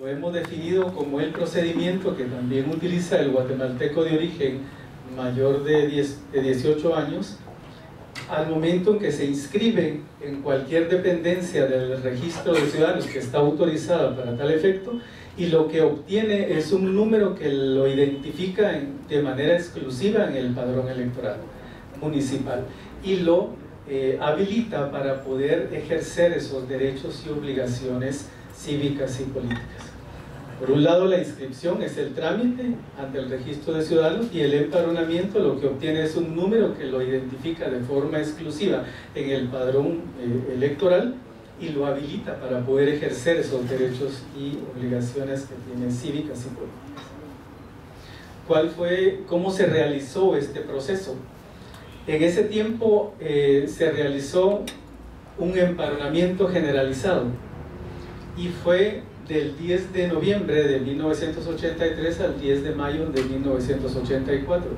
lo hemos definido como el procedimiento que también utiliza el guatemalteco de origen mayor de 18 años al momento en que se inscribe en cualquier dependencia del registro de ciudadanos que está autorizada para tal efecto, y lo que obtiene es un número que lo identifica de manera exclusiva en el padrón electoral municipal y lo habilita para poder ejercer esos derechos y obligaciones cívicas y políticas. Por un lado, la inscripción es el trámite ante el registro de ciudadanos, y el empadronamiento lo que obtiene es un número que lo identifica de forma exclusiva en el padrón electoral y lo habilita para poder ejercer esos derechos y obligaciones que tiene cívicas y políticas. ¿Cómo se realizó este proceso? En ese tiempo se realizó un empadronamiento generalizado y fue del 10 de noviembre de 1983 al 10 de mayo de 1984.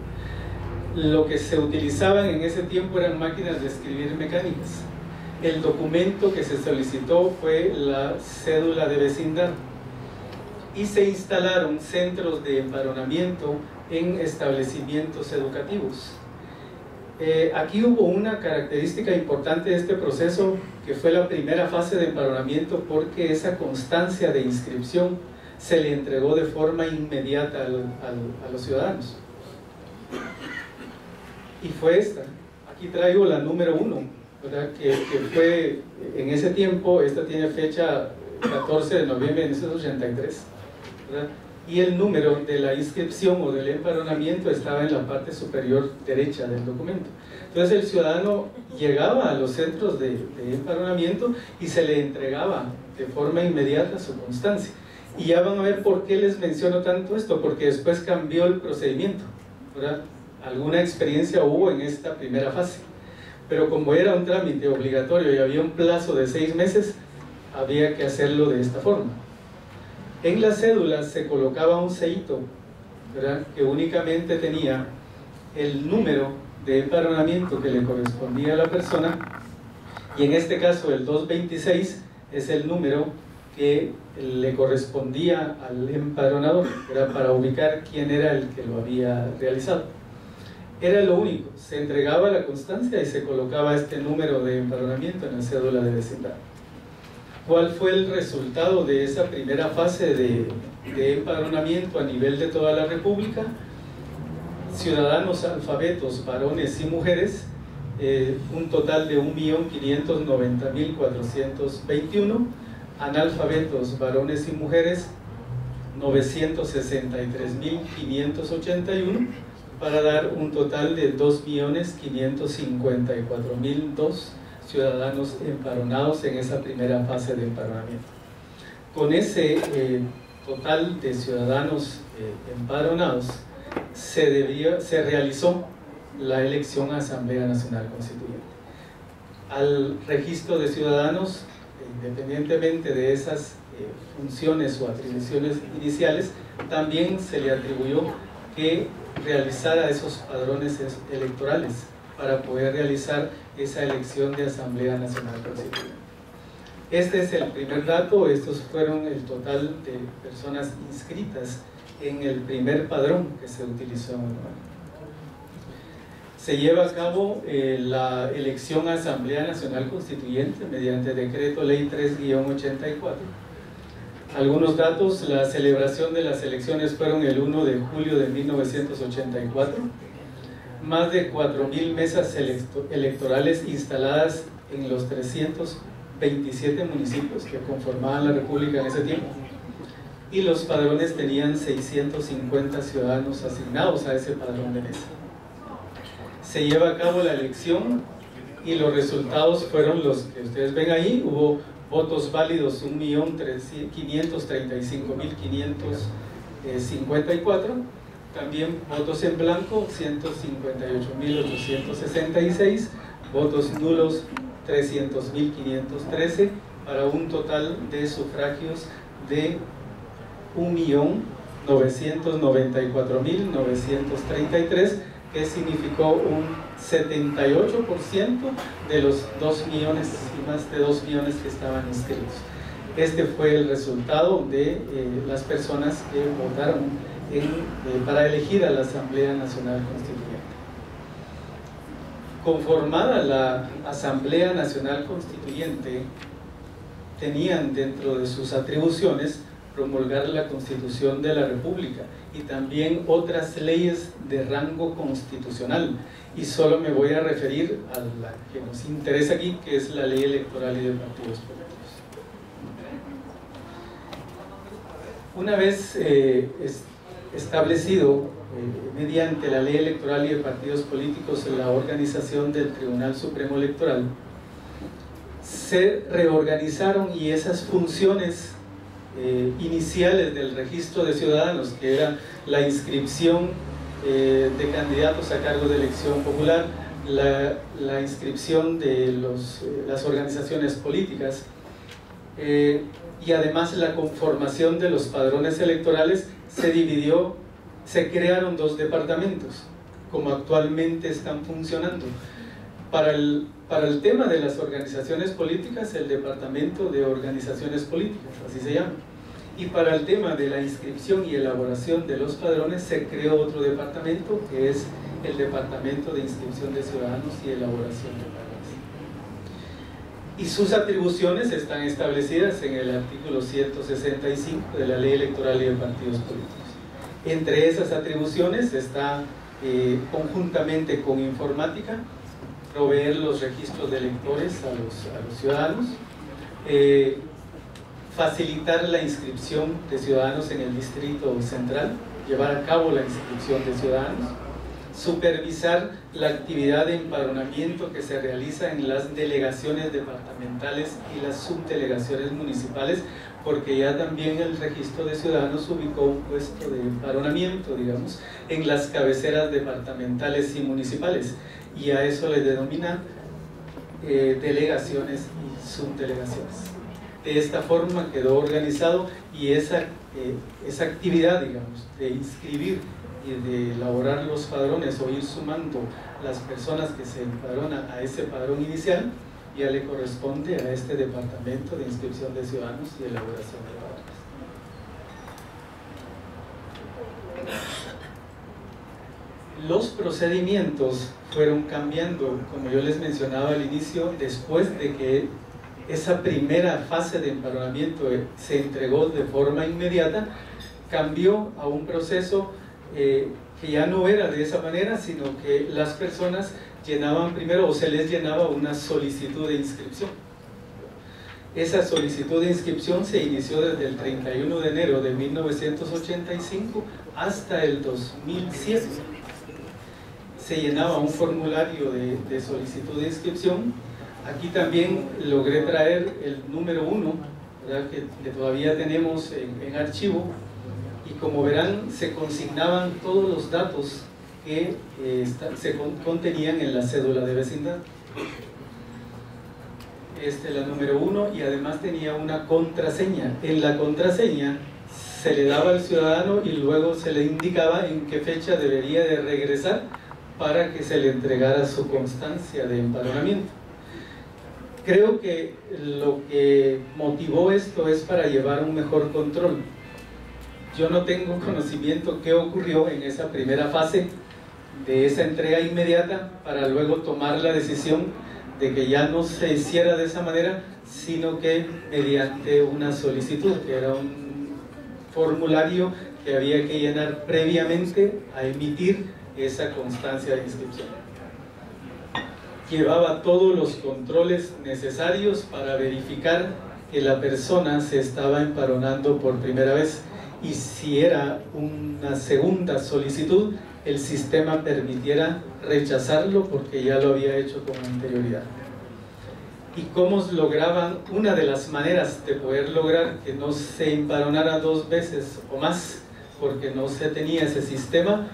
Lo que se utilizaban en ese tiempo eran máquinas de escribir mecánicas. El documento que se solicitó fue la cédula de vecindad y se instalaron centros de empadronamiento en establecimientos educativos. Aquí hubo una característica importante de este proceso, que fue la primera fase de empadronamiento, porque esa constancia de inscripción se le entregó de forma inmediata a los ciudadanos. Y fue esta. Aquí traigo la número 1, ¿verdad? Que fue en ese tiempo. Esta tiene fecha 14 de noviembre de 1983, ¿verdad? Y el número de la inscripción o del empadronamiento estaba en la parte superior derecha del documento. Entonces el ciudadano llegaba a los centros de empadronamiento y se le entregaba de forma inmediata su constancia. Y ya van a ver por qué les menciono tanto esto, porque después cambió el procedimiento, ¿verdad? Alguna experiencia hubo en esta primera fase, pero como era un trámite obligatorio y había un plazo de 6 meses, había que hacerlo de esta forma. En las cédulas se colocaba un sellito, ¿verdad?, que únicamente tenía el número de empadronamiento que le correspondía a la persona, y en este caso el 226 es el número que le correspondía al empadronador, era para ubicar quién era el que lo había realizado. Era lo único, se entregaba la constancia y se colocaba este número de empadronamiento en la cédula de vecindad. ¿Cuál fue el resultado de esa primera fase de empadronamiento a nivel de toda la República? Ciudadanos alfabetos, varones y mujeres, un total de 1.590.421, analfabetos, varones y mujeres, 963.581, para dar un total de 2.554.002 ciudadanos empadronados en esa primera fase de empadronamiento. Con ese total de ciudadanos empadronados se realizó la elección a Asamblea Nacional Constituyente. Al registro de ciudadanos, independientemente de esas funciones o atribuciones iniciales, también se le atribuyó que realizara esos padrones electorales para poder realizar esa elección de Asamblea Nacional Constituyente. Este es el primer dato. Estos fueron el total de personas inscritas en el primer padrón que se utilizó. Se lleva a cabo la elección a Asamblea Nacional Constituyente mediante Decreto Ley 3-84. Algunos datos: la celebración de las elecciones fueron el 1 de julio de 1984. Más de 4.000 mesas electorales instaladas en los 327 municipios que conformaban la República en ese tiempo. Y los padrones tenían 650 ciudadanos asignados a ese padrón de mesa. Se lleva a cabo la elección y los resultados fueron los que ustedes ven ahí. Hubo votos válidos 1.035.554, también votos en blanco 158.866, votos nulos 300.513, para un total de sufragios de 1.994.933, que significó un 78% de los 2 millones y más de 2 millones que estaban inscritos. este fue el resultado de las personas que votaron para elegir a la Asamblea Nacional Constituyente. Conformada la Asamblea Nacional Constituyente, tenían dentro de sus atribuciones promulgar la Constitución de la República y también otras leyes de rango constitucional, y solo me voy a referir a la que nos interesa aquí, que es la Ley Electoral y de Partidos Políticos. Una vez establecido mediante la Ley Electoral y de Partidos Políticos la organización del Tribunal Supremo Electoral, se reorganizaron, y esas funciones iniciales del registro de ciudadanos, que era la inscripción de candidatos a cargo de elección popular, la inscripción de las organizaciones políticas, y además la conformación de los padrones electorales, se crearon 2 departamentos, como actualmente están funcionando. Para el tema de las organizaciones políticas, el Departamento de Organizaciones Políticas, así se llama. Y para el tema de la inscripción y elaboración de los padrones, se creó otro departamento, que es el Departamento de Inscripción de Ciudadanos y Elaboración de Padrones. Y sus atribuciones están establecidas en el artículo 165 de la Ley Electoral y de Partidos Políticos. Entre esas atribuciones está, conjuntamente con informática, proveer los registros de electores a los ciudadanos, facilitar la inscripción de ciudadanos en el Distrito Central, llevar a cabo la inscripción de ciudadanos, supervisar la actividad de empadronamiento que se realiza en las delegaciones departamentales y las subdelegaciones municipales, porque ya también el registro de ciudadanos ubicó un puesto de empadronamiento, digamos, en las cabeceras departamentales y municipales, y a eso le denominan delegaciones y subdelegaciones. De esta forma quedó organizado, y esa actividad, digamos, de inscribir y de elaborar los padrones o ir sumando las personas que se empadronan a ese padrón inicial, ya le corresponde a este Departamento de Inscripción de Ciudadanos y Elaboración de Padrones. Los procedimientos fueron cambiando, como yo les mencionaba al inicio, después de que esa primera fase de empadronamiento se entregó de forma inmediata, cambió a un proceso que ya no era de esa manera, sino que las personas llenaban primero, o se les llenaba, una solicitud de inscripción. Esa solicitud de inscripción se inició desde el 31 de enero de 1985 hasta el 2007. Se llenaba un formulario de solicitud de inscripción. Aquí también logré traer el número 1, ¿verdad?, que todavía tenemos en archivo, y como verán se consignaban todos los datos que se contenían en la cédula de vecindad. Esta es la número 1, y además tenía una contraseña. En la contraseña se le daba al ciudadano y luego se le indicaba en qué fecha debería de regresar para que se le entregara su constancia de empadronamiento. Creo que lo que motivó esto es para llevar un mejor control. Yo no tengo conocimiento qué ocurrió en esa primera fase de esa entrega inmediata para luego tomar la decisión de que ya no se hiciera de esa manera, sino que mediante una solicitud, que era un formulario que había que llenar previamente a emitir esa constancia de inscripción. Llevaba todos los controles necesarios para verificar que la persona se estaba empadronando por primera vez, y si era una segunda solicitud, el sistema permitiera rechazarlo porque ya lo había hecho con anterioridad. ¿Y cómo lograban? Una de las maneras de poder lograr que no se empadronara 2 veces o más, porque no se tenía ese sistema,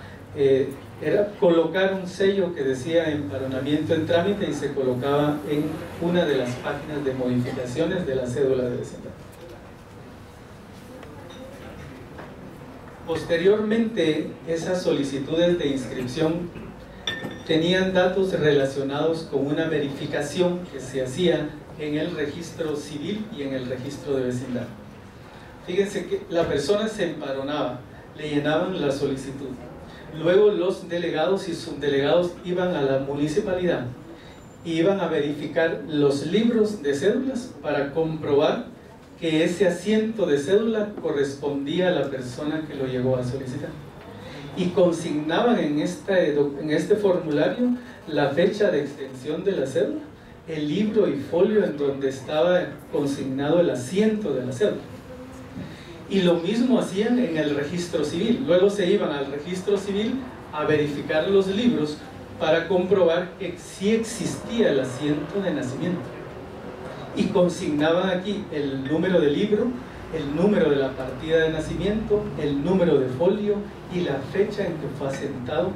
era colocar un sello que decía empadronamiento en trámite, y se colocaba en una de las páginas de modificaciones de la cédula de vecindad. Posteriormente, esas solicitudes de inscripción tenían datos relacionados con una verificación que se hacía en el registro civil y en el registro de vecindad. Fíjense que la persona se empadronaba, le llenaban la solicitud. Luego los delegados y subdelegados iban a la municipalidad y iban a verificar los libros de cédulas para comprobar que ese asiento de cédula correspondía a la persona que lo llegó a solicitar. Y consignaban en este formulario la fecha de extensión de la cédula, el libro y folio en donde estaba consignado el asiento de la cédula. Y lo mismo hacían en el registro civil. Luego se iban al registro civil a verificar los libros para comprobar que sí existía el asiento de nacimiento. Y consignaban aquí el número de libro, el número de la partida de nacimiento, el número de folio y la fecha en que fue asentado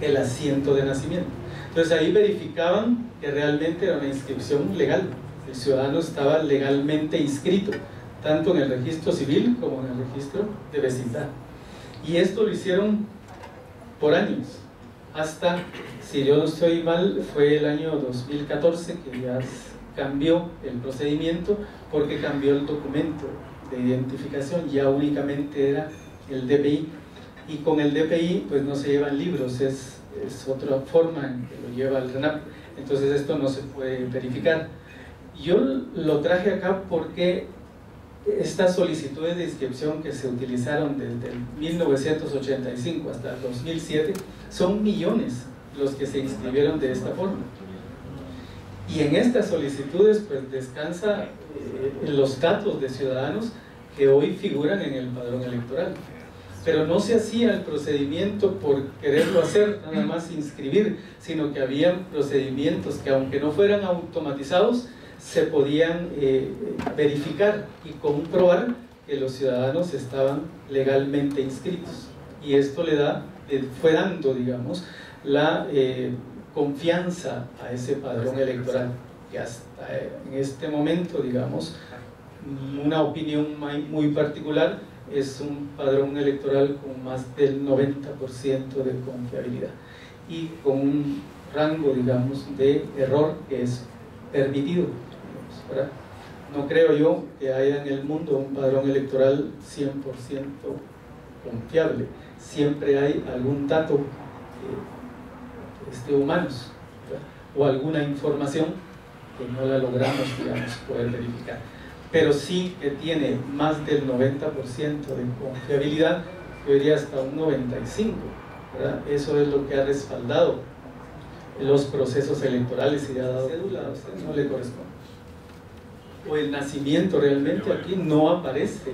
el asiento de nacimiento. Entonces ahí verificaban que realmente era una inscripción legal. El ciudadano estaba legalmente inscrito, tanto en el registro civil como en el registro de vecindad. Y esto lo hicieron por años, hasta, si yo no estoy mal, fue el año 2014 que ya cambió el procedimiento, porque cambió el documento de identificación, ya únicamente era el DPI, y con el DPI pues no se llevan libros, es otra forma en que lo lleva el RENAP, entonces esto no se puede verificar. Yo lo traje acá porque estas solicitudes de inscripción que se utilizaron desde el 1985 hasta el 2007 son millones los que se inscribieron de esta forma. Y en estas solicitudes pues descansa los datos de ciudadanos que hoy figuran en el padrón electoral. Pero no se hacía el procedimiento por quererlo hacer, nada más inscribir, sino que había procedimientos que, aunque no fueran automatizados, se podían verificar y comprobar que los ciudadanos estaban legalmente inscritos. Y esto fue dando, digamos, la confianza a ese padrón electoral, que hasta en este momento, digamos, una opinión muy particular, es un padrón electoral con más del 90% de confiabilidad y con un rango, digamos, de error que es permitido, ¿verdad? No creo yo que haya en el mundo un padrón electoral 100% confiable. Siempre hay algún dato humanos, ¿verdad? O alguna información que no la logramos, digamos, poder verificar. Pero sí que tiene más del 90% de confiabilidad, yo diría hasta un 95%, ¿verdad? Eso es lo que ha respaldado los procesos electorales y ha dado cédula, a usted no le corresponde. O el nacimiento, realmente aquí no aparece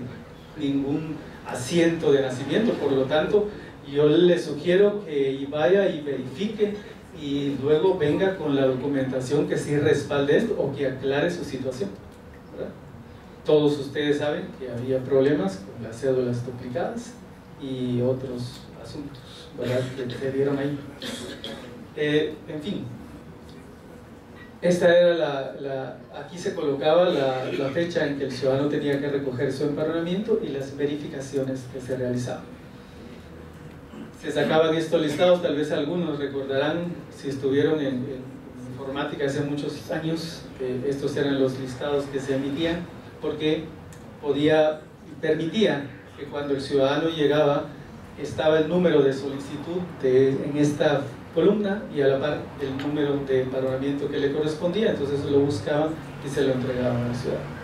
ningún asiento de nacimiento, por lo tanto yo le sugiero que vaya y verifique y luego venga con la documentación que sí respalde esto o que aclare su situación, ¿verdad? Todos ustedes saben que había problemas con las cédulas duplicadas y otros asuntos, ¿verdad?, que se dieron ahí. En fin, esta era aquí se colocaba la fecha en que el ciudadano tenía que recoger su empadronamiento y las verificaciones que se realizaban. Se sacaban estos listados, tal vez algunos recordarán, si estuvieron en informática hace muchos años, estos eran los listados que se emitían, porque permitía que cuando el ciudadano llegaba estaba el número de solicitud en esta columna y a la par el número de empadronamiento que le correspondía, entonces lo buscaban y se lo entregaban al ciudadano.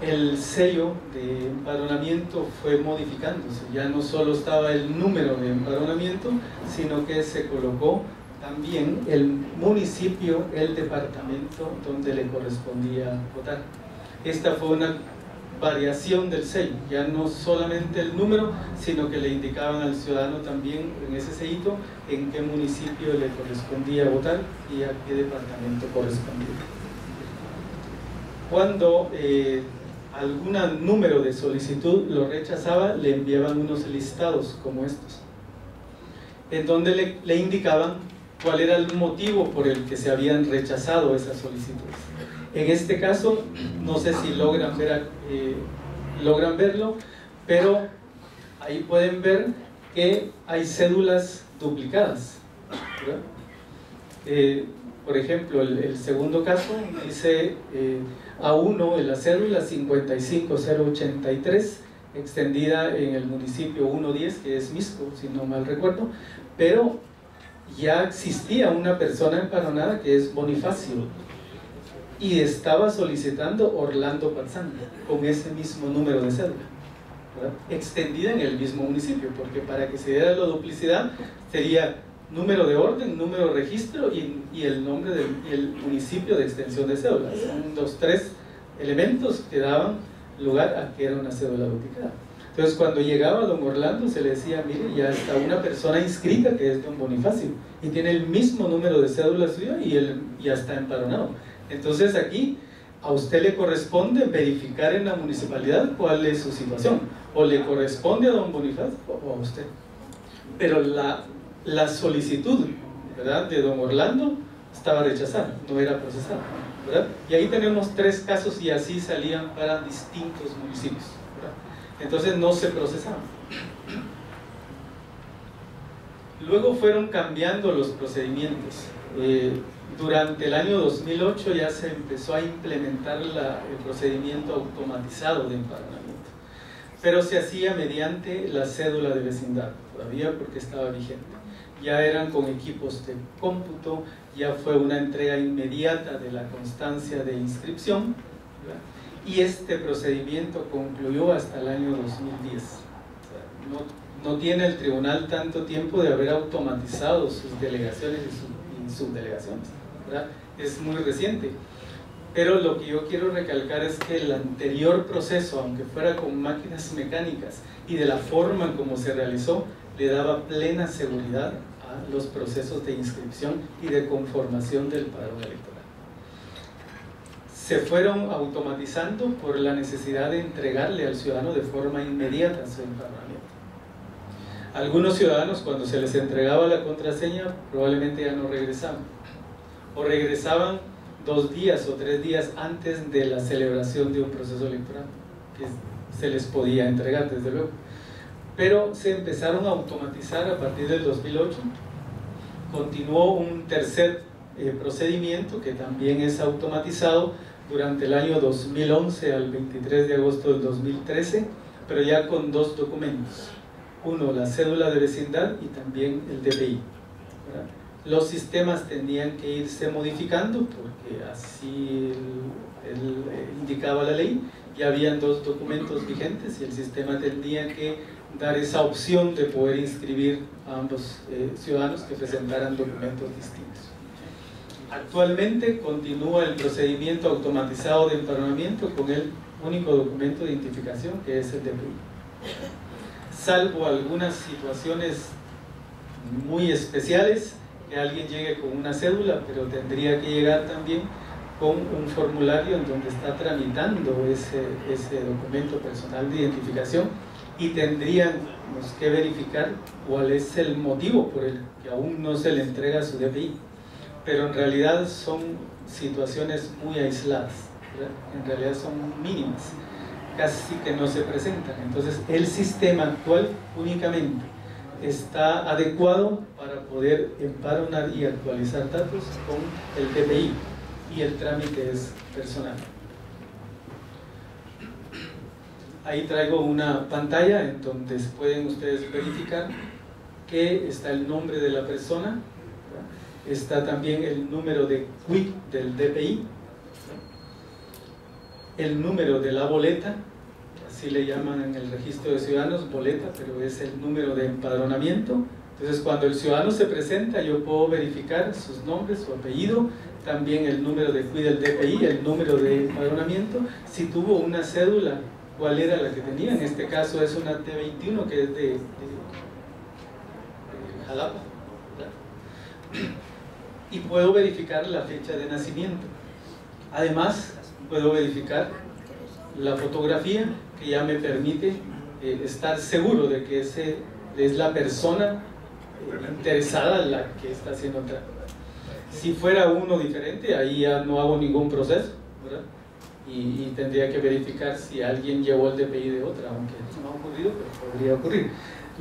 El sello de empadronamiento fue modificándose, ya no solo estaba el número de empadronamiento, sino que se colocó también el municipio, el departamento donde le correspondía votar. Esta fue una variación del sello, ya no solamente el número, sino que le indicaban al ciudadano también en ese sellito en qué municipio le correspondía votar y a qué departamento correspondía. Cuando algún número de solicitud lo rechazaba, le enviaban unos listados como estos, en donde le indicaban cuál era el motivo por el que se habían rechazado esas solicitudes. En este caso, no sé si logran verlo, pero ahí pueden ver que hay cédulas duplicadas, ¿verdad? Por ejemplo, el segundo caso dice A1 en la cédula 55083, extendida en el municipio 110, que es Misco, si no mal recuerdo, pero ya existía una persona empadronada que es Bonifacio, y estaba solicitando Orlando Patzán con ese mismo número de cédula, ¿verdad? Extendida en el mismo municipio, porque para que se diera la duplicidad sería número de orden, número de registro y el nombre del municipio de extensión de cédula. Son los tres elementos que daban lugar a que era una cédula duplicada. Entonces, cuando llegaba don Orlando, se le decía, mire, ya está una persona inscrita que es don Bonifacio y tiene el mismo número de cédula suya y ya está empadronado. Entonces aquí a usted le corresponde verificar en la municipalidad cuál es su situación, o le corresponde a don Bonifacio o a usted. Pero la solicitud, ¿verdad?, de don Orlando estaba rechazada, no era procesada, ¿verdad? Y ahí tenemos tres casos y así salían para distintos municipios, ¿verdad? Entonces no se procesaban. Luego fueron cambiando los procedimientos. Durante el año 2008 ya se empezó a implementar el procedimiento automatizado de empadronamiento, pero se hacía mediante la cédula de vecindad, todavía porque estaba vigente. Ya eran con equipos de cómputo, ya fue una entrega inmediata de la constancia de inscripción, ¿verdad? Y este procedimiento concluyó hasta el año 2010. O sea, no tiene el tribunal tanto tiempo de haber automatizado sus delegaciones y subdelegaciones, ¿verdad? Es muy reciente. Pero lo que yo quiero recalcar es que el anterior proceso, aunque fuera con máquinas mecánicas y de la forma en como se realizó, le daba plena seguridad a los procesos de inscripción y de conformación del padrón electoral. Se fueron automatizando por la necesidad de entregarle al ciudadano de forma inmediata su empadronamiento. Algunos ciudadanos, cuando se les entregaba la contraseña, probablemente ya no regresaban, o regresaban 2 días o 3 días antes de la celebración de un proceso electoral, que se les podía entregar, desde luego. Pero se empezaron a automatizar a partir del 2008. Continuó un tercer procedimiento que también es automatizado durante el año 2011 al 23 de agosto del 2013, pero ya con 2 documentos. Uno, la cédula de vecindad, y también el DPI, ¿verdad? Los sistemas tenían que irse modificando porque así indicaba la ley. Ya habían 2 documentos vigentes y el sistema tenía que dar esa opción de poder inscribir a ambos ciudadanos que presentaran documentos distintos. Actualmente continúa el procedimiento automatizado de empadronamiento con el único documento de identificación, que es el DPI. Salvo algunas situaciones muy especiales, que alguien llegue con una cédula, pero tendría que llegar también con un formulario en donde está tramitando ese documento personal de identificación, y tendríamos que verificar cuál es el motivo por el que aún no se le entrega su DPI. Pero en realidad son situaciones muy aisladas, ¿verdad? En realidad son mínimas, casi que no se presentan. Entonces el sistema actual únicamente está adecuado para poder empadronar y actualizar datos con el DPI, y el trámite es personal. Ahí traigo una pantalla en donde pueden ustedes verificar que está el nombre de la persona, ¿verdad? Está también el número de quit del DPI, ¿verdad? El número de la boleta, así le llaman en el registro de ciudadanos, boleta, pero es el número de empadronamiento. Entonces, cuando el ciudadano se presenta, yo puedo verificar sus nombres, su apellido, también el número de quit del DPI, el número de empadronamiento, si tuvo una cédula, cuál era la que tenía. En este caso es una T21 que es de Jalapa, ¿verdad? Y puedo verificar la fecha de nacimiento. Además, puedo verificar la fotografía, que ya me permite estar seguro de que es la persona interesada la que está haciendo el trámite. Si fuera uno diferente, ahí ya no hago ningún proceso, ¿verdad? Y tendría que verificar si alguien llevó el DPI de otra, aunque no ha ocurrido, pero podría ocurrir.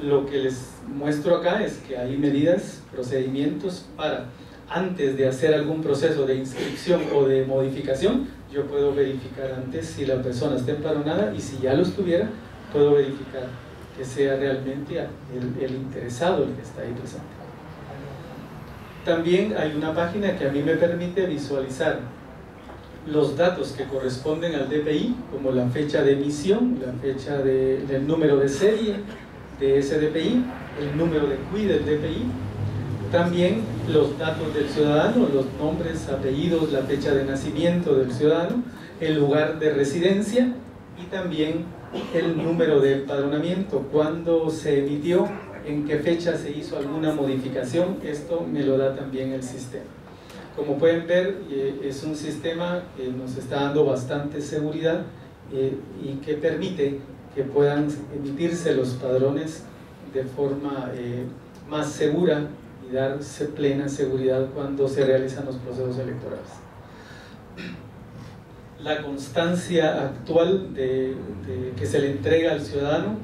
Lo que les muestro acá es que hay medidas, procedimientos para antes de hacer algún proceso de inscripción o de modificación, yo puedo verificar antes si la persona está empadronada, y si ya lo estuviera, puedo verificar que sea realmente el interesado el que está ahí presente. También hay una página que a mí me permite visualizar los datos que corresponden al DPI, como la fecha de emisión, la fecha del número de serie de ese DPI, el número de CUI del DPI, también los datos del ciudadano, los nombres, apellidos, la fecha de nacimiento del ciudadano, el lugar de residencia y también el número de empadronamiento, cuándo se emitió, en qué fecha se hizo alguna modificación. Esto me lo da también el sistema. Como pueden ver, es un sistema que nos está dando bastante seguridad y que permite que puedan emitirse los padrones de forma más segura y darse plena seguridad cuando se realizan los procesos electorales. La constancia actual que se le entrega al ciudadano,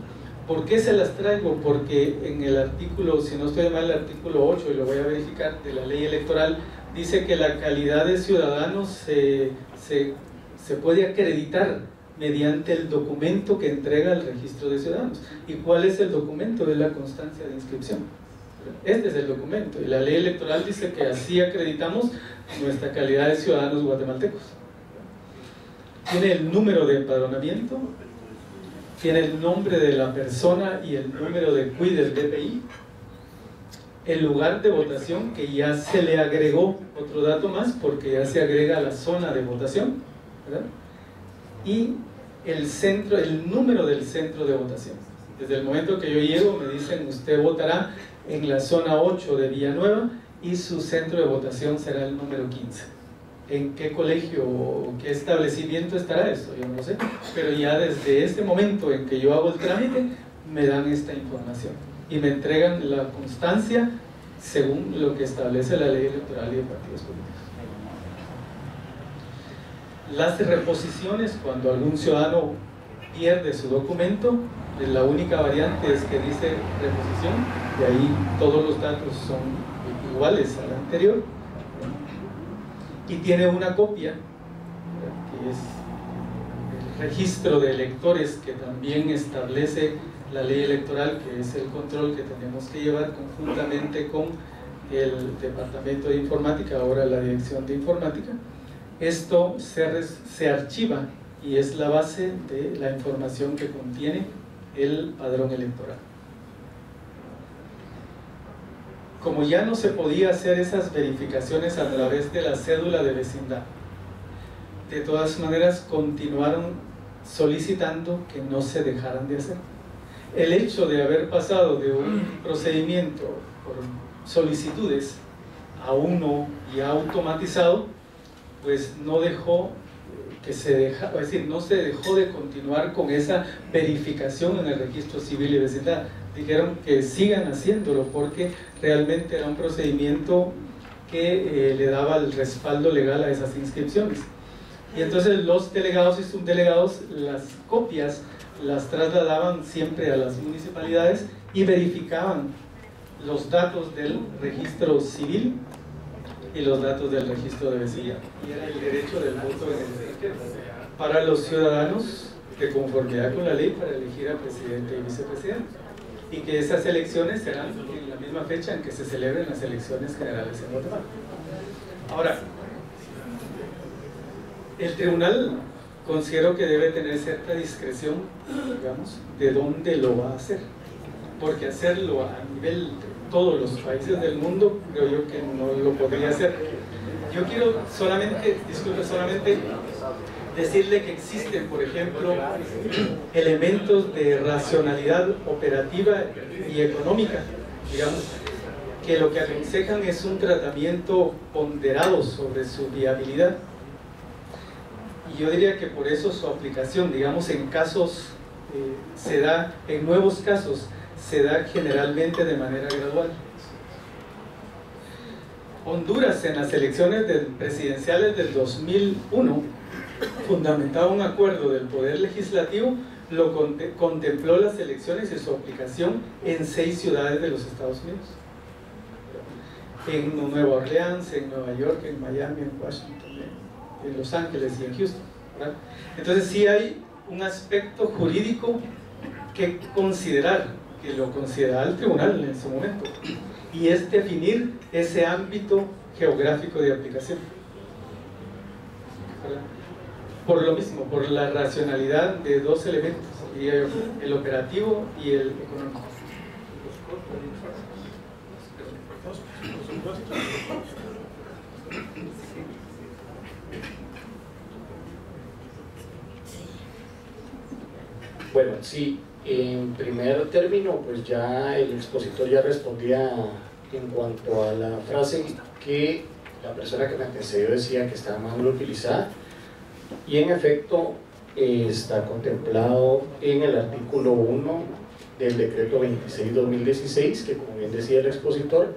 ¿por qué se las traigo? Porque en el artículo, si no estoy mal, el artículo 8, y lo voy a verificar, de la ley electoral, dice que la calidad de ciudadanos se puede acreditar mediante el documento que entrega el registro de ciudadanos. ¿Y cuál es el documento? De la constancia de inscripción. Este es el documento, y la ley electoral dice que así acreditamos nuestra calidad de ciudadanos guatemaltecos. Tiene el número de empadronamiento, tiene el nombre de la persona y el número de CUI del DPI, el lugar de votación, que ya se le agregó otro dato más porque ya se agrega la zona de votación, ¿verdad? Y el número del centro de votación. Desde el momento que yo llego me dicen: usted votará en la zona 8 de Villanueva y su centro de votación será el número 15. ¿En qué colegio o qué establecimiento estará eso? Yo no sé, pero ya desde este momento en que yo hago el trámite me dan esta información y me entregan la constancia según lo que establece la ley electoral y de partidos políticos. Las reposiciones, cuando algún ciudadano pierde su documento, la única variante es que dice reposición, y ahí todos los datos son iguales al anterior, y tiene una copia, que es el registro de electores que también establece la ley electoral, que es el control que tenemos que llevar conjuntamente con el Departamento de Informática, ahora la Dirección de Informática. Esto se archiva y es la base de la información que contiene el padrón electoral. Como ya no se podía hacer esas verificaciones a través de la cédula de vecindad, de todas maneras continuaron solicitando que no se dejaran de hacer. El hecho de haber pasado de un procedimiento por solicitudes a uno ya automatizado, pues no dejó que es decir, no se dejó de continuar con esa verificación en el registro civil y vecindad. Dijeron que sigan haciéndolo porque realmente era un procedimiento que le daba el respaldo legal a esas inscripciones. Y entonces los delegados y subdelegados las copias las trasladaban siempre a las municipalidades y verificaban los datos del registro civil y los datos del registro de vecindad. Y era el derecho del voto en el extranjero para los ciudadanos, de conformidad con la ley, para elegir a presidente y vicepresidente, y que esas elecciones serán en la misma fecha en que se celebren las elecciones generales en Guatemala. Ahora, el tribunal considero que debe tener cierta discreción, digamos, de dónde lo va a hacer, porque hacerlo a nivel de todos los países del mundo, creo yo que no lo podría hacer. Yo quiero solamente decirle que existen, por ejemplo, elementos de racionalidad operativa y económica, digamos, que lo que aconsejan es un tratamiento ponderado sobre su viabilidad. Y yo diría que por eso su aplicación, digamos, en casos, en nuevos casos, se da generalmente de manera gradual. Honduras, en las elecciones presidenciales del 2001, fundamentado un acuerdo del Poder Legislativo, contempló las elecciones y su aplicación en 6 ciudades de los Estados Unidos. en Nueva Orleans, en Nueva York, en Miami, en Washington, en Los Ángeles y en Houston, ¿verdad? Entonces sí hay un aspecto jurídico que considerar, que lo considera el tribunal en su momento, y es definir ese ámbito geográfico de aplicación, ¿verdad? Por lo mismo, por la racionalidad de dos elementos, el operativo y el económico. Bueno, sí, en primer término, pues ya el expositor ya respondía en cuanto a la frase que la persona que me antecedió decía que estaba mal utilizada, y en efecto está contemplado en el artículo 1 del decreto 26/2016, que como bien decía el expositor,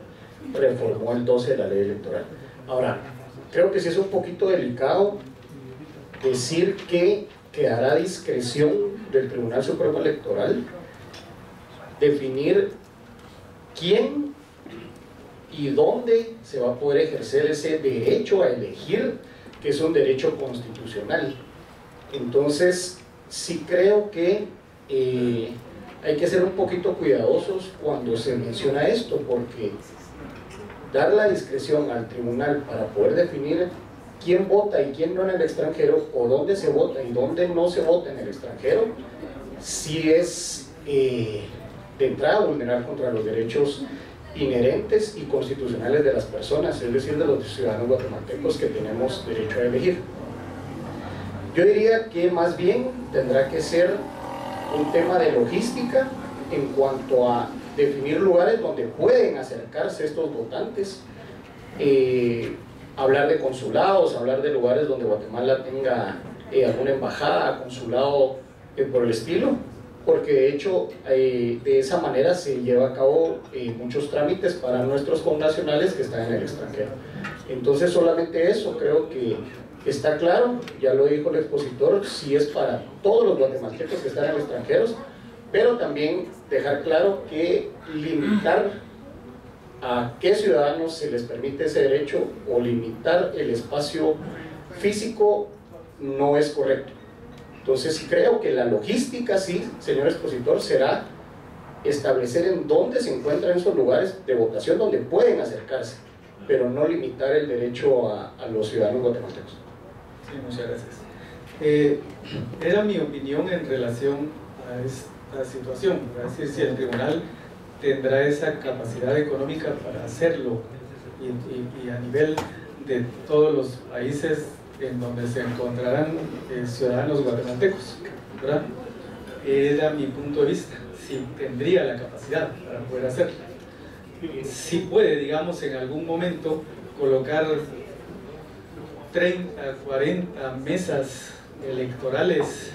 reformó el 12 de la ley electoral. Ahora, creo que sí es un poquito delicado decir que quedará a discreción del Tribunal Supremo Electoral definir quién y dónde se va a poder ejercer ese derecho a elegir, que es un derecho constitucional. Entonces, sí creo que hay que ser un poquito cuidadosos cuando se menciona esto, porque dar la discreción al tribunal para poder definir quién vota y quién no en el extranjero, o dónde se vota y dónde no se vota en el extranjero, sí es de entrada vulnerar contra los derechos inherentes y constitucionales de las personas, es decir, de los ciudadanos guatemaltecos que tenemos derecho a elegir. Yo diría que más bien tendrá que ser un tema de logística en cuanto a definir lugares donde pueden acercarse estos votantes, hablar de consulados, hablar de lugares donde Guatemala tenga alguna embajada, consulado, por el estilo, porque de hecho de esa manera se lleva a cabo muchos trámites para nuestros connacionales que están en el extranjero. Entonces solamente eso creo que está claro, ya lo dijo el expositor, si es para todos los guatemaltecos que están en el extranjero, pero también dejar claro que limitar a qué ciudadanos se les permite ese derecho o limitar el espacio físico no es correcto. Entonces creo que la logística, sí, señor expositor, será establecer en dónde se encuentran esos lugares de votación donde pueden acercarse, pero no limitar el derecho a los ciudadanos guatemaltecos. Sí, muchas gracias. Era mi opinión en relación a esta situación, es decir, si el tribunal tendrá esa capacidad económica para hacerlo y a nivel de todos los países en donde se encontrarán ciudadanos guatemaltecos, ¿verdad? Era mi punto de vista, si tendría la capacidad para poder hacerlo. Si puede, digamos, en algún momento colocar 30, 40 mesas electorales,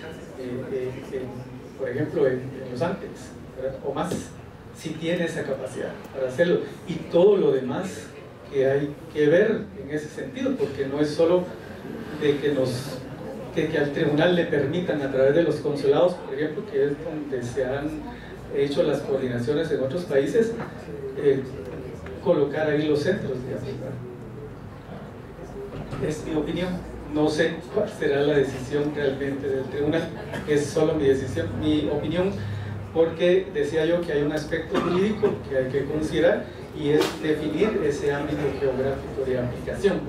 por ejemplo, en Los Ángeles, ¿verdad? O más, si tiene esa capacidad para hacerlo, y todo lo demás que hay que ver en ese sentido, porque no es solo de que al tribunal le permitan a través de los consulados, por ejemplo, que es donde se han hecho las coordinaciones en otros países, colocar ahí los centros, digamos, ¿verdad? Es mi opinión, no sé cuál será la decisión realmente del tribunal, es solo mi decisión, mi opinión, porque decía yo que hay un aspecto jurídico que hay que considerar y es definir ese ámbito geográfico de aplicación.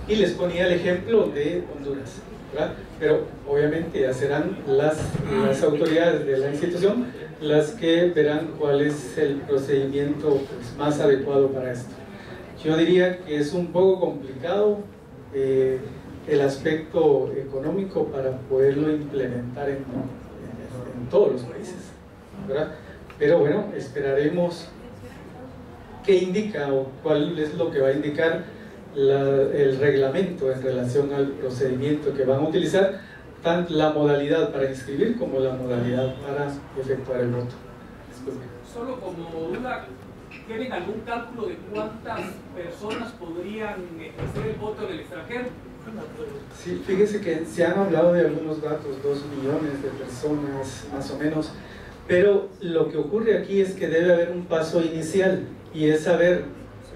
Y les ponía el ejemplo de Honduras, ¿verdad? Pero obviamente ya serán las autoridades de la institución las que verán cuál es el procedimiento pues, más adecuado para esto. Yo diría que es un poco complicado el aspecto económico para poderlo implementar en todos los países, ¿verdad? Pero bueno, esperaremos qué indica o cuál es lo que va a indicar el reglamento en relación al procedimiento que van a utilizar, tanto la modalidad para inscribir como la modalidad para efectuar el voto. Disculpe. Solo como duda, ¿tienen algún cálculo de cuántas personas podrían ejercer el voto en el extranjero? Sí, fíjese que se han hablado de algunos datos, 2 millones de personas más o menos, pero lo que ocurre aquí es que debe haber un paso inicial y es saber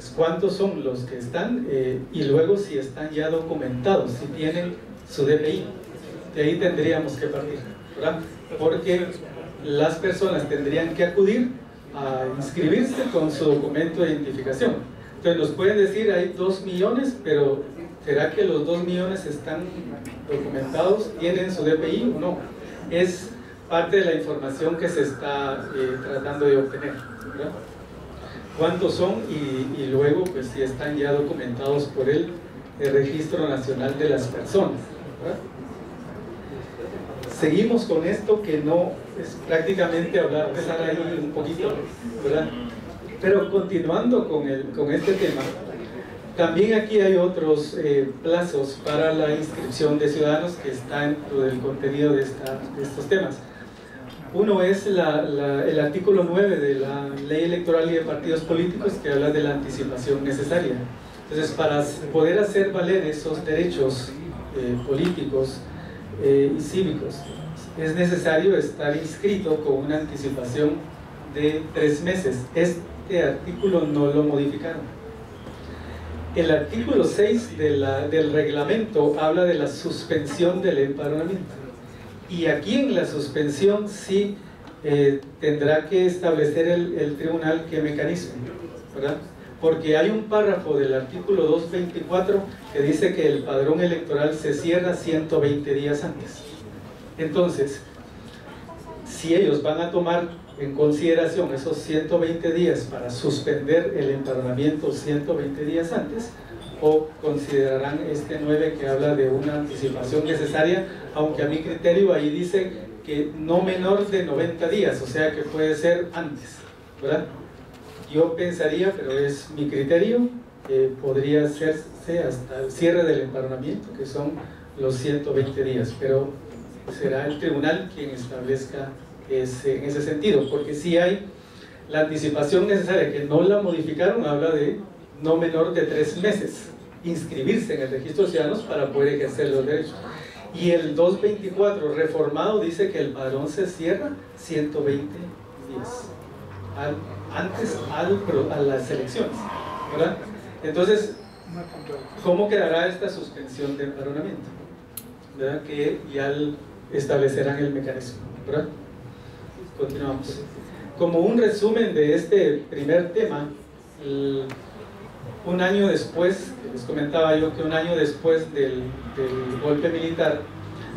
pues, cuántos son los que están y luego si están ya documentados, si tienen su DPI. De ahí tendríamos que partir, ¿verdad? Porque las personas tendrían que acudir a inscribirse con su documento de identificación. Entonces nos pueden decir hay 2 millones, pero ¿será que los 2 millones están documentados, tienen su DPI o no? Es parte de la información que se está tratando de obtener, ¿verdad? ¿Cuántos son? Y luego pues si están ya documentados por el Registro Nacional de las Personas, ¿verdad? Seguimos con esto que no es prácticamente empezar ahí un poquito, ¿verdad? Pero continuando con este tema, también aquí hay otros plazos para la inscripción de ciudadanos que está dentro del contenido de estos temas. Uno es el artículo 9 de la Ley Electoral y de Partidos Políticos, que habla de la anticipación necesaria. Entonces, para poder hacer valer esos derechos políticos y cívicos, es necesario estar inscrito con una anticipación de 3 meses. Este artículo no lo modificaron. El artículo 6 del reglamento habla de la suspensión del empadronamiento. Y aquí en la suspensión sí tendrá que establecer el tribunal qué mecanismo, ¿verdad? Porque hay un párrafo del artículo 224 que dice que el padrón electoral se cierra 120 días antes. Entonces, si ellos van a tomar en consideración esos 120 días para suspender el empadronamiento 120 días antes, o considerarán este 9 que habla de una anticipación necesaria, aunque a mi criterio ahí dice que no menor de 90 días, o sea que puede ser antes, ¿verdad? Yo pensaría, pero es mi criterio, que podría hacerse hasta el cierre del empadronamiento, que son los 120 días, pero será el tribunal quien establezca en ese sentido, porque si hay la anticipación necesaria, que no la modificaron, habla de no menor de 3 meses inscribirse en el registro de ciudadanos para poder ejercer los derechos. Y el 224 reformado dice que el padrón se cierra 120 días antes a las elecciones, ¿verdad? Entonces, ¿cómo quedará esta suspensión de empadronamiento? ¿Verdad? Que ya establecerán el mecanismo, ¿verdad? Continuamos. Como un resumen de este primer tema, un año después, les comentaba yo que un año después del golpe militar,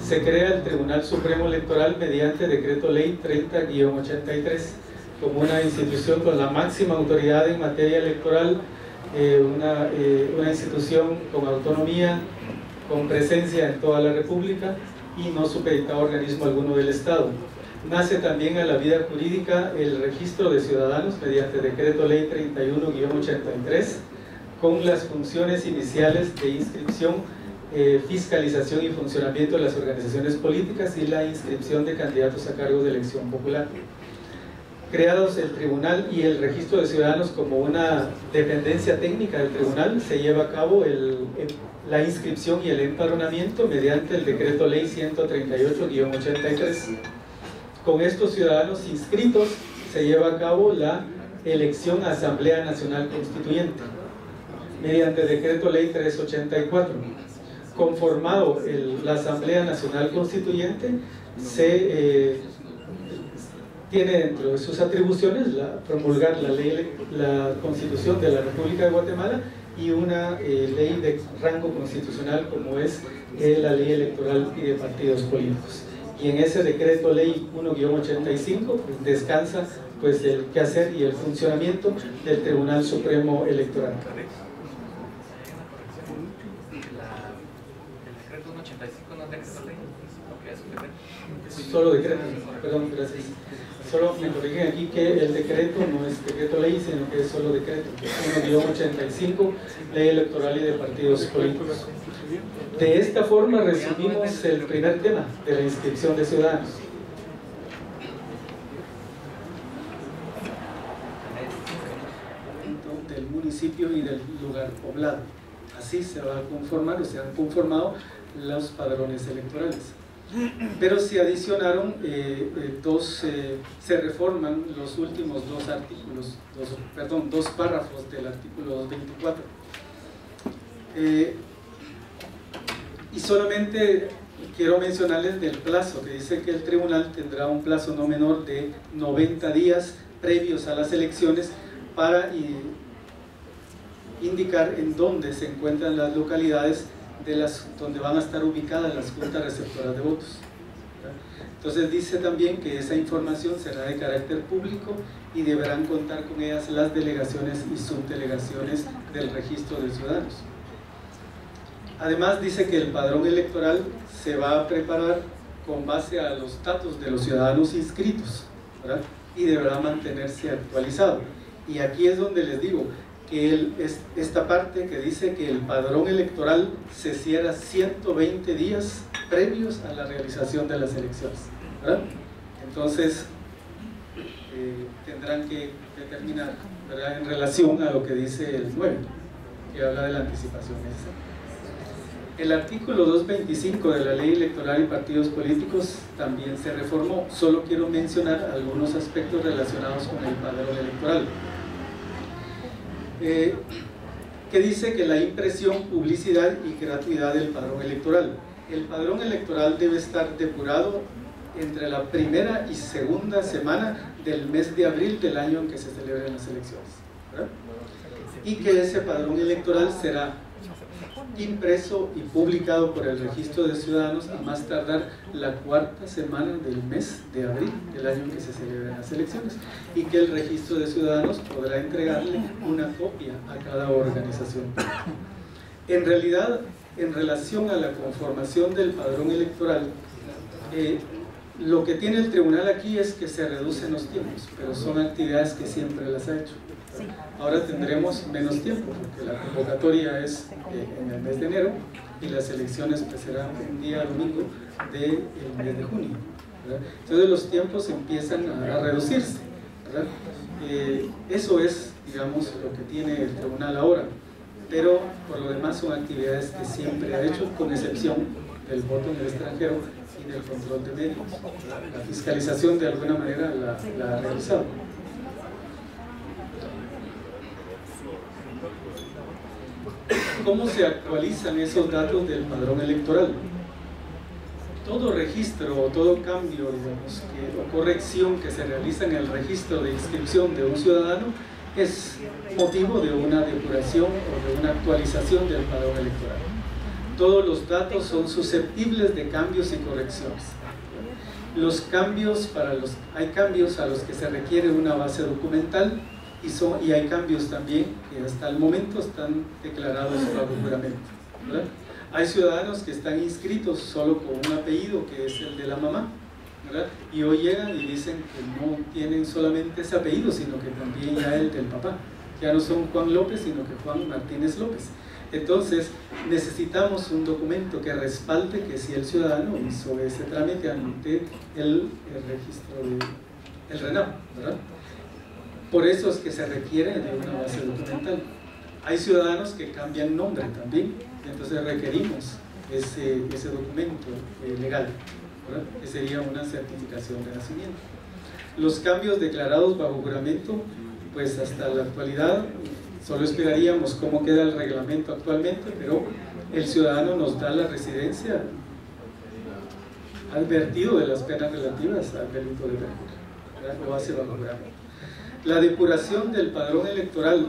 se crea el Tribunal Supremo Electoral mediante Decreto Ley 30-83, como una institución con la máxima autoridad en materia electoral, una institución con autonomía, con presencia en toda la República y no supeditado a organismo alguno del Estado. Nace también a la vida jurídica el registro de ciudadanos mediante Decreto Ley 31-83, con las funciones iniciales de inscripción, fiscalización y funcionamiento de las organizaciones políticas y la inscripción de candidatos a cargos de elección popular. Creados el tribunal y el registro de ciudadanos como una dependencia técnica del tribunal, se lleva a cabo la inscripción y el empadronamiento mediante el Decreto Ley 138-83. Con estos ciudadanos inscritos se lleva a cabo la elección a Asamblea Nacional Constituyente mediante Decreto Ley 384. Conformado la Asamblea Nacional Constituyente, tiene dentro de sus atribuciones promulgar la Constitución de la República de Guatemala y una ley de rango constitucional como es la Ley Electoral y de Partidos Políticos. Y en ese Decreto Ley 1-85 pues, descansa pues, el quehacer y el funcionamiento del Tribunal Supremo Electoral. Solo decreto, perdón, gracias. Solo me corrigen aquí que el decreto no es decreto ley, sino que es solo decreto, que es 1-85, Ley Electoral y de Partidos Políticos. De esta forma resumimos el primer tema de la inscripción de ciudadanos. Del municipio y del lugar poblado. Así se va a conformar o se han conformado los padrones electorales. pero se adicionaron se reforman los últimos dos artículos, dos párrafos del artículo 224. Y solamente quiero mencionarles del plazo, que dice que el tribunal tendrá un plazo no menor de 90 días previos a las elecciones para indicar en dónde se encuentran las localidades donde van a estar ubicadas las juntas receptoras de votos. Entonces dice también que esa información será de carácter público y deberán contar con ellas las delegaciones y subdelegaciones del registro de ciudadanos. Además dice que el padrón electoral se va a preparar con base a los datos de los ciudadanos inscritos, ¿verdad? Y deberá mantenerse actualizado. Y aquí es donde les digo que esta parte que dice que el padrón electoral se cierra 120 días previos a la realización de las elecciones, ¿verdad? Entonces tendrán que determinar, ¿verdad?, en relación a lo que dice el 9, que habla de la anticipación. El artículo 225 de la Ley Electoral y Partidos Políticos también se reformó. Solo quiero mencionar algunos aspectos relacionados con el padrón electoral. Que dice que la impresión, publicidad y gratuidad del padrón electoral. El padrón electoral debe estar depurado entre la primera y segunda semana del mes de abril del año en que se celebren las elecciones, ¿verdad? Y que ese padrón electoral será impreso y publicado por el Registro de Ciudadanos a más tardar la cuarta semana del mes de abril del año en que se celebran las elecciones, y que el Registro de Ciudadanos podrá entregarle una copia a cada organización. En realidad, en relación a la conformación del padrón electoral, lo que tiene el tribunal aquí es que se reducen los tiempos, pero son actividades que siempre las ha hecho. Ahora tendremos menos tiempo porque la convocatoria es en el mes de enero y las elecciones pues serán un día domingo del mes de junio, ¿verdad? Entonces los tiempos empiezan a reducirse, ¿verdad? Eso es, digamos, lo que tiene el tribunal ahora, pero por lo demás son actividades que siempre ha hecho, con excepción del voto en el extranjero y del control de medios. La fiscalización de alguna manera la ha realizado. ¿Cómo se actualizan esos datos del padrón electoral? Todo registro o todo cambio, digamos, o corrección que se realiza en el registro de inscripción de un ciudadano es motivo de una depuración o de una actualización del padrón electoral. Todos los datos son susceptibles de cambios y correcciones. Hay cambios a los que se requiere una base documental y hay cambios también que hasta el momento están declarados bajo juramento, ¿verdad? Hay ciudadanos que están inscritos solo con un apellido que es el de la mamá, ¿verdad? Y hoy llegan y dicen que no tienen solamente ese apellido, sino que también ya el del papá. Ya no son Juan López, sino que Juan Martínez López. Entonces necesitamos un documento que respalde que si el ciudadano hizo ese trámite ante el registro del RENAP, ¿verdad? Por eso es que se requiere de una base documental. Hay ciudadanos que cambian nombre también, entonces requerimos ese documento legal, ¿verdad? Que sería una certificación de nacimiento. Los cambios declarados bajo juramento, pues hasta la actualidad solo esperaríamos cómo queda el reglamento actualmente, pero el ciudadano nos da la residencia advertido de las penas relativas al delito de perjurio, ¿verdad? Lo hace bajo juramento. La depuración del padrón electoral,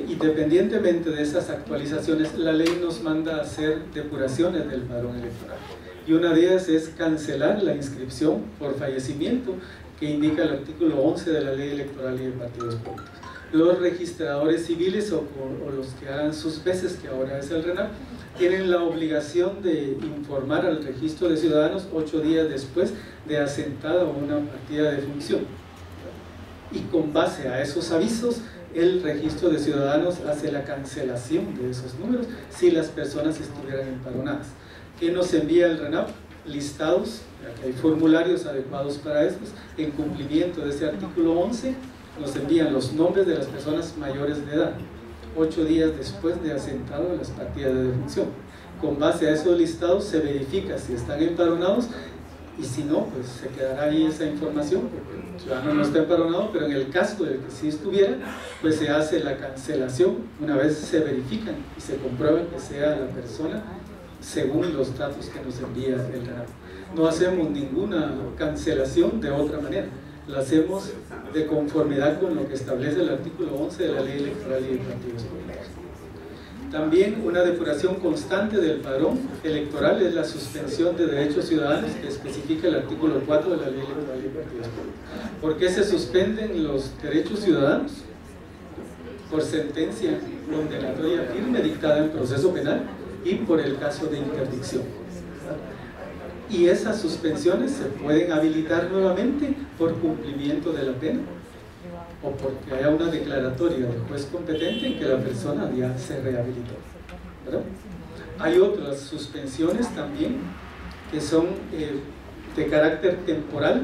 independientemente de esas actualizaciones, la ley nos manda a hacer depuraciones del padrón electoral. Y una de ellas es cancelar la inscripción por fallecimiento que indica el artículo 11 de la Ley Electoral y de Partidos Políticos. Los registradores civiles o los que hagan sus veces, que ahora es el RENAP, tienen la obligación de informar al registro de ciudadanos 8 días después de asentada una partida de función. Y con base a esos avisos, el registro de ciudadanos hace la cancelación de esos números si las personas estuvieran empadronadas. ¿Qué nos envía el RENAP? Listados, hay formularios adecuados para estos, en cumplimiento de ese artículo 11, nos envían los nombres de las personas mayores de edad, 8 días después de asentado las partidas de defunción. con base a esos listados se verifica si están empadronados, y si no, pues se quedará ahí esa información, porque el ciudadano no está empadronado, pero en el caso de que sí estuviera, pues se hace la cancelación una vez se verifican y se comprueba que sea la persona según los datos que nos envía el RENAPE. No hacemos ninguna cancelación de otra manera, la hacemos de conformidad con lo que establece el artículo 11 de la Ley Electoral y de Partidos Políticos. También una depuración constante del padrón electoral es la suspensión de derechos ciudadanos que especifica el artículo 4 de la Ley Electoral y Partidos Políticos. ¿Por qué se suspenden los derechos ciudadanos? Por sentencia condenatoria firme dictada en proceso penal y por el caso de interdicción. Y esas suspensiones se pueden habilitar nuevamente por cumplimiento de la pena o porque haya una declaratoria del juez competente en que la persona ya se rehabilitó, ¿verdad? Hay otras suspensiones también que son de carácter temporal,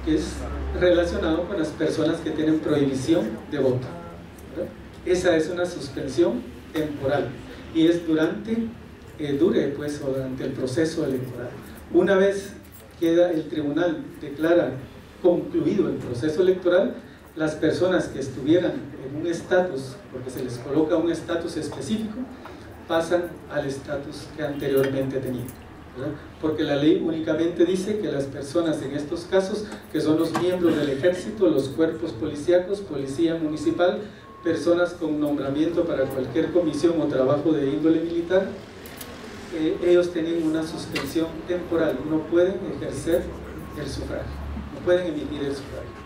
que es relacionado con las personas que tienen prohibición de voto, ¿verdad? Esa es una suspensión temporal y es durante el proceso electoral. Una vez queda el tribunal declara concluido el proceso electoral, las personas que estuvieran en un estatus, porque se les coloca un estatus específico, pasan al estatus que anteriormente tenían, ¿verdad? Porque la ley únicamente dice que las personas en estos casos, que son los miembros del ejército, los cuerpos policíacos, policía municipal, personas con nombramiento para cualquier comisión o trabajo de índole militar, ellos tienen una suspensión temporal, no pueden ejercer el sufragio, no pueden emitir el sufragio.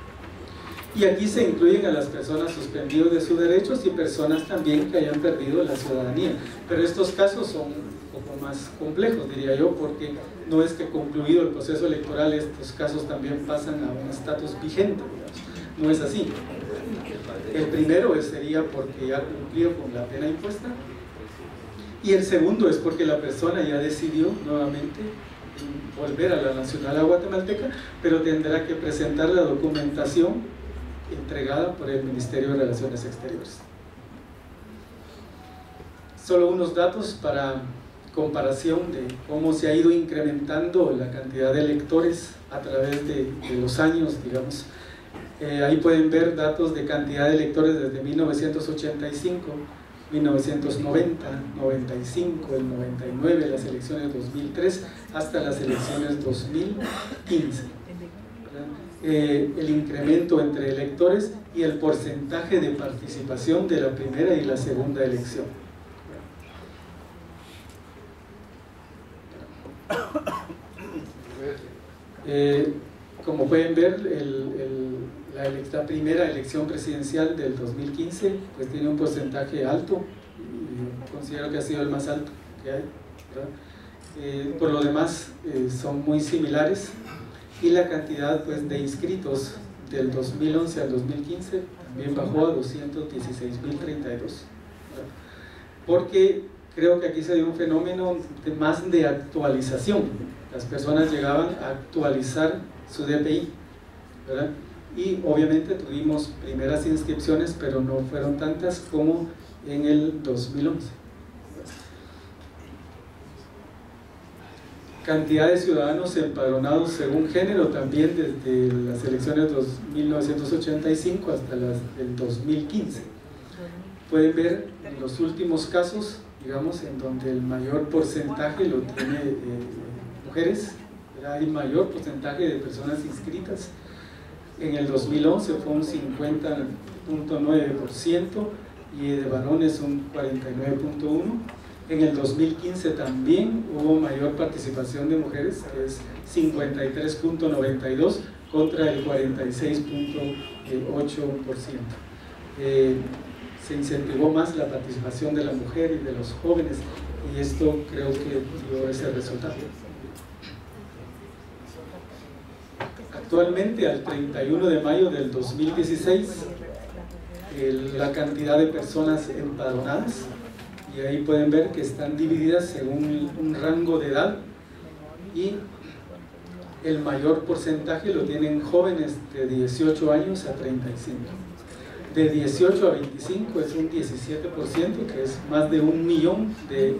Y aquí se incluyen a las personas suspendidas de sus derechos y personas también que hayan perdido la ciudadanía. Pero estos casos son un poco más complejos, diría yo, porque no es que concluido el proceso electoral estos casos también pasan a un estatus vigente, digamos. No es así. El primero sería porque ya cumplió con la pena impuesta, y el segundo es porque la persona ya decidió nuevamente volver a la nacional guatemalteca, pero tendrá que presentar la documentación entregada por el Ministerio de Relaciones Exteriores. Solo unos datos para comparación de cómo se ha ido incrementando la cantidad de electores a través de los años, digamos. Ahí pueden ver datos de cantidad de electores desde 1985, 1990, 95, el 99, las elecciones 2003, hasta las elecciones 2015. El incremento entre electores y el porcentaje de participación de la primera y la segunda elección. Como pueden ver, la primera elección presidencial del 2015 pues tiene un porcentaje alto, y considero que ha sido el más alto que hay, ¿verdad? Por lo demás son muy similares, y la cantidad pues de inscritos del 2011 al 2015 también bajó a 216.032, porque creo que aquí se dio un fenómeno más de actualización. Las personas llegaban a actualizar su DPI, ¿verdad? Y obviamente tuvimos primeras inscripciones, pero no fueron tantas como en el 2011. Cantidad de ciudadanos empadronados según género también desde las elecciones de 1985 hasta las del 2015. Pueden ver en los últimos casos, digamos, en donde el mayor porcentaje lo tiene mujeres, hay mayor porcentaje de personas inscritas. En el 2011 fue un 50.9% y de varones un 49.1%. En el 2015 también hubo mayor participación de mujeres, que es 53.92% contra el 46.8%. Se incentivó más la participación de la mujer y de los jóvenes, y esto creo que dio ese resultado. Actualmente, al 31 de mayo del 2016, la cantidad de personas empadronadas, y ahí pueden ver que están divididas según un rango de edad, y el mayor porcentaje lo tienen jóvenes de 18 años a 35. De 18 a 25 es un 17%, que es más de 1 millón de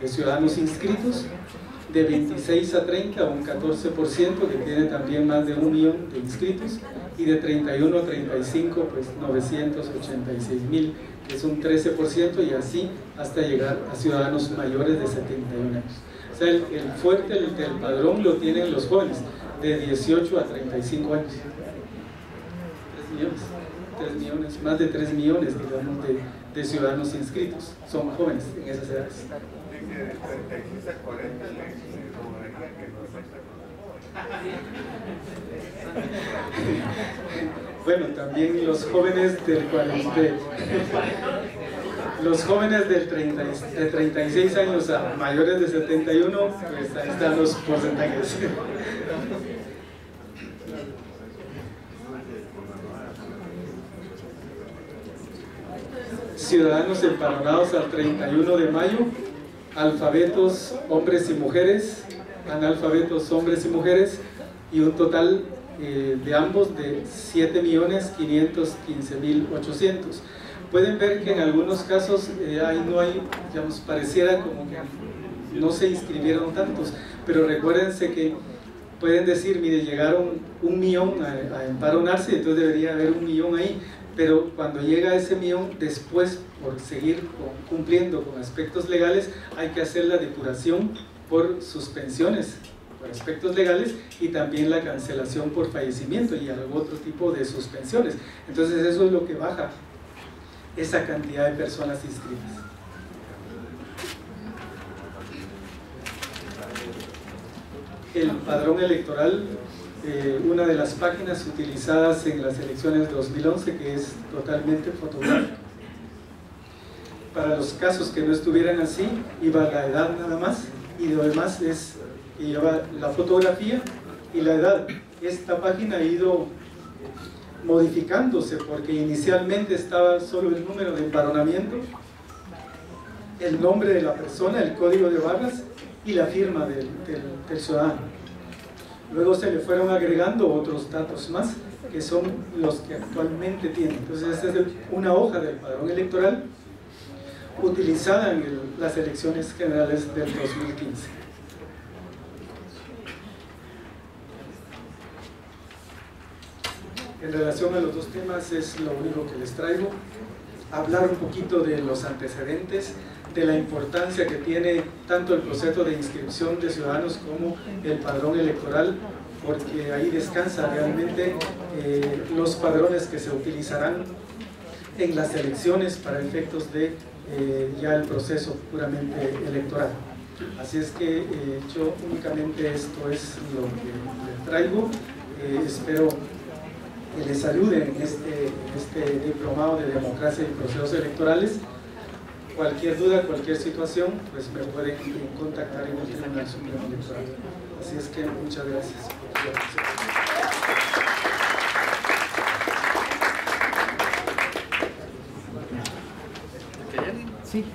de ciudadanos inscritos, de 26 a 30 un 14% que tiene también más de 1 millón de inscritos, y de 31 a 35 pues 986,000, que es un 13%, y así hasta llegar a ciudadanos mayores de 71 años. O sea, el fuerte del padrón lo tienen los jóvenes de 18 a 35 años. 3 millones, más de 3 millones, digamos, de ciudadanos inscritos son jóvenes en esas edades. De 36 a 40 Bueno, también los jóvenes del 40, los jóvenes de 36 años a mayores de 71, pues ahí están los porcentajes. Ciudadanos empadronados al 31 de mayo, alfabetos hombres y mujeres, analfabetos hombres y mujeres, y un total de ambos de 7.515.800. Pueden ver que en algunos casos ahí no hay, digamos, pareciera como que no se inscribieron tantos, pero recuérdense que pueden decir, mire, llegaron 1 millón a empadronarse, entonces debería haber 1 millón ahí, pero cuando llega ese millón, después, por seguir cumpliendo con aspectos legales, hay que hacer la depuración por suspensiones, por aspectos legales, y también la cancelación por fallecimiento y algún otro tipo de suspensiones. Entonces eso es lo que baja esa cantidad de personas inscritas. El padrón electoral, una de las páginas utilizadas en las elecciones de 2011, que es totalmente fotográfico. Para los casos que no estuvieran así, iba la edad nada más, y lo demás es, lleva la fotografía y la edad. Esta página ha ido modificándose porque inicialmente estaba solo el número de empadronamiento, el nombre de la persona, el código de barras y la firma del ciudadano. Luego se le fueron agregando otros datos más, que son los que actualmente tiene. Entonces esta es una hoja del padrón electoral utilizada en las elecciones generales del 2015. En relación a los dos temas es lo único que les traigo. Hablar un poquito de los antecedentes, de la importancia que tiene tanto el proceso de inscripción de ciudadanos como el padrón electoral, porque ahí descansa realmente los padrones que se utilizarán en las elecciones para efectos de ya el proceso puramente electoral. Así es que yo únicamente esto es lo que les traigo. Espero que les ayude en este diplomado de democracia y procesos electorales. Cualquier duda, cualquier situación, pues me pueden contactar en el Tribunal Supremo Electoral. Así es que muchas gracias por su atención. Sí.